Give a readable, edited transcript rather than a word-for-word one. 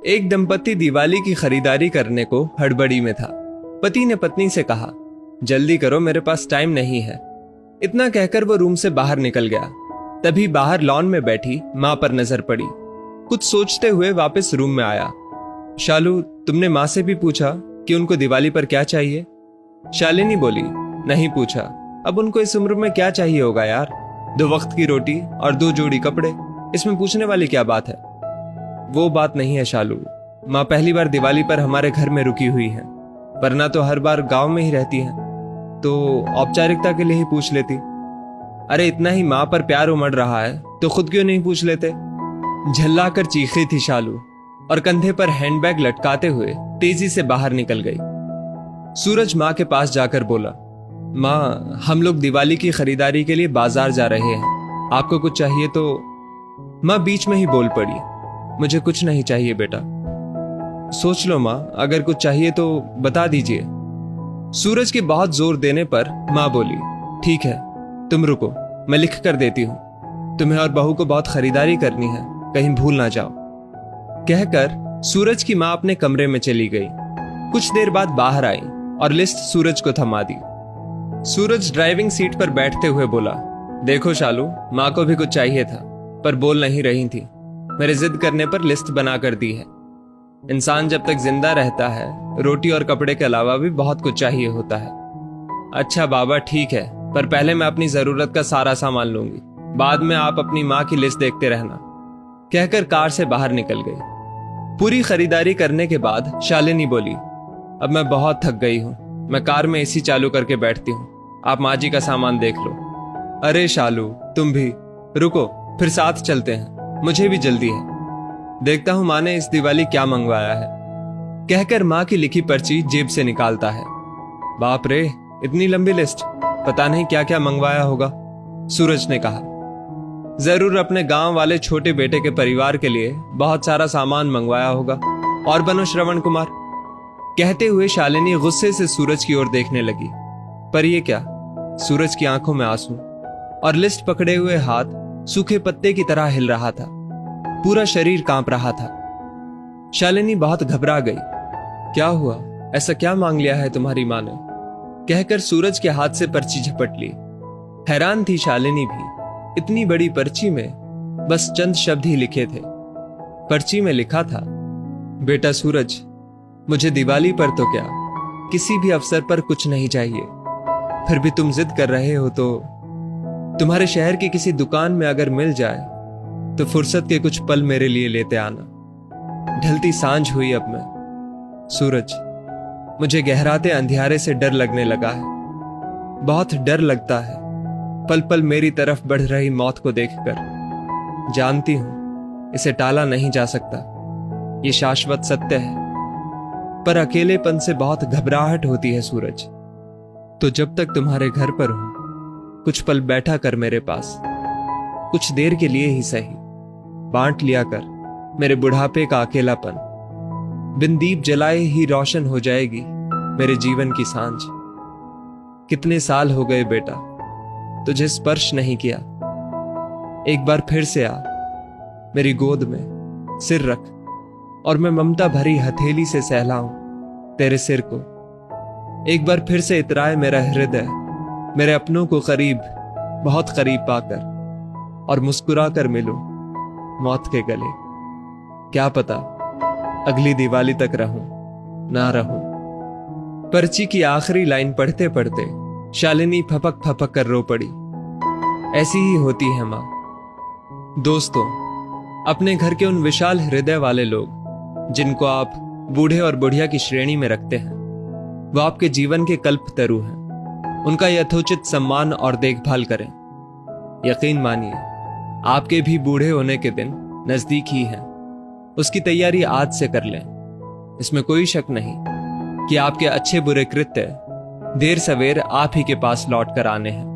एक दंपति दिवाली की खरीदारी करने को हड़बड़ी में था। पति ने पत्नी से कहा, जल्दी करो, मेरे पास टाइम नहीं है। इतना कहकर वो रूम से बाहर निकल गया। तभी बाहर लॉन में बैठी माँ पर नजर पड़ी। कुछ सोचते हुए वापस रूम में आया। शालू, तुमने माँ से भी पूछा कि उनको दिवाली पर क्या चाहिए? शालिनी बोली, नहीं पूछा। अब उनको इस उम्र में क्या चाहिए होगा यार? 2 वक्त की रोटी और 2 जोड़ी कपड़े, इसमें पूछने वाली क्या बात है? वो बात नहीं है शालू, माँ पहली बार दिवाली पर हमारे घर में रुकी हुई है, वरना तो हर बार गांव में ही रहती है, तो औपचारिकता के लिए ही पूछ लेती। अरे इतना ही माँ पर प्यार उमड़ रहा है तो खुद क्यों नहीं पूछ लेते? झल्ला कर चीखी थी शालू और कंधे पर हैंडबैग लटकाते हुए तेजी से बाहर निकल गई। सूरज माँ के पास जाकर बोला, माँ हम लोग दिवाली की खरीदारी के लिए बाजार जा रहे हैं, आपको कुछ चाहिए तो? माँ बीच में ही बोल पड़ी, मुझे कुछ नहीं चाहिए बेटा। सोच लो माँ, अगर कुछ चाहिए तो बता दीजिए। सूरज के बहुत जोर देने पर माँ बोली, ठीक है तुम रुको, मैं लिख कर देती हूँ, तुम्हें और बहू को बहुत खरीदारी करनी है, कहीं भूल ना जाओ। कहकर सूरज की माँ अपने कमरे में चली गई। कुछ देर बाद बाहर आई और लिस्ट सूरज को थमा दी। सूरज ड्राइविंग सीट पर बैठते हुए बोला, देखो शालू, माँ को भी कुछ चाहिए था पर बोल नहीं रही थी, मेरे जिद करने पर लिस्ट बना कर दी है। इंसान जब तक जिंदा रहता है रोटी और कपड़े के अलावा भी बहुत कुछ चाहिए होता है। अच्छा बाबा ठीक है, पर पहले मैं अपनी जरूरत का सारा सामान लूंगी, बाद में आप अपनी माँ की लिस्ट देखते रहना। कहकर कार से बाहर निकल गई। पूरी खरीदारी करने के बाद शालिनी बोली, अब मैं बहुत थक गई हूँ, मैं कार में एसी चालू करके बैठती हूँ, आप माँ जी का सामान देख लो। अरे शालू तुम भी रुको, फिर साथ चलते हैं, मुझे भी जल्दी है, देखता हूं माँ ने इस दिवाली क्या मंगवाया है। कहकर माँ की लिखी पर्ची जेब से निकालता है। बाप रे, इतनी लंबी लिस्ट, पता नहीं क्या क्या मंगवाया होगा। सूरज ने कहा, जरूर अपने गांव वाले छोटे बेटे के परिवार के लिए बहुत सारा सामान मंगवाया होगा, और बनो श्रवण कुमार। कहते हुए शालिनी गुस्से से सूरज की ओर देखने लगी, पर ये क्या? सूरज की आंखों में आंसू और लिस्ट पकड़े हुए हाथ सूखे पत्ते की तरह हिल रहा था, पूरा शरीर कांप रहा था। शालिनी बहुत घबरा गई। क्या हुआ? ऐसा क्या मांग लिया है तुम्हारी मां ने? कहकर सूरज के हाथ से पर्ची झपट ली। हैरान थी शालिनी भी, इतनी बड़ी पर्ची में बस चंद शब्द ही लिखे थे। पर्ची में लिखा था, बेटा सूरज, मुझे दिवाली पर तो क्या, किसी भी अवसर पर कुछ नहीं चाहिए, फिर भी तुम जिद कर रहे हो तो तुम्हारे शहर की किसी दुकान में अगर मिल जाए तो फुर्सत के कुछ पल मेरे लिए लेते आना। ढलती सांझ हुई अब मैं। सूरज, मुझे गहराते अंधियारे से डर लगने लगा है, बहुत डर लगता है पल पल मेरी तरफ बढ़ रही मौत को देखकर। जानती हूं इसे टाला नहीं जा सकता, ये शाश्वत सत्य है, पर अकेलेपन से बहुत घबराहट होती है सूरज। तो जब तक तुम्हारे घर पर हूं, कुछ पल बैठा कर मेरे पास, कुछ देर के लिए ही सही, बांट लिया कर मेरे बुढ़ापे का अकेलापन। बिन दीप जलाए ही रोशन हो जाएगी मेरे जीवन की सांझ। कितने साल हो गए बेटा तुझे स्पर्श नहीं किया, एक बार फिर से आ, मेरी गोद में सिर रख और मैं ममता भरी हथेली से सहलाऊं तेरे सिर को। एक बार फिर से इतराए मेरा हृदय मेरे अपनों को करीब, बहुत करीब पाकर, और मुस्कुरा कर मिलूं मौत के गले। क्या पता अगली दिवाली तक रहूं ना रहूं। पर्ची की आखिरी लाइन पढ़ते पढ़ते शालिनी फपक फपक कर रो पड़ी। ऐसी ही होती है मां। दोस्तों, अपने घर के उन विशाल हृदय वाले लोग जिनको आप बूढ़े और बुढ़िया की श्रेणी में रखते हैं, वो आपके जीवन के कल्पतरु हैं। उनका यथोचित सम्मान और देखभाल करें। यकीन मानिए, आपके भी बूढ़े होने के दिन नजदीक ही हैं। उसकी तैयारी आज से कर लें। इसमें कोई शक नहीं कि आपके अच्छे बुरे कृत्य देर सवेर आप ही के पास लौट कर आने हैं।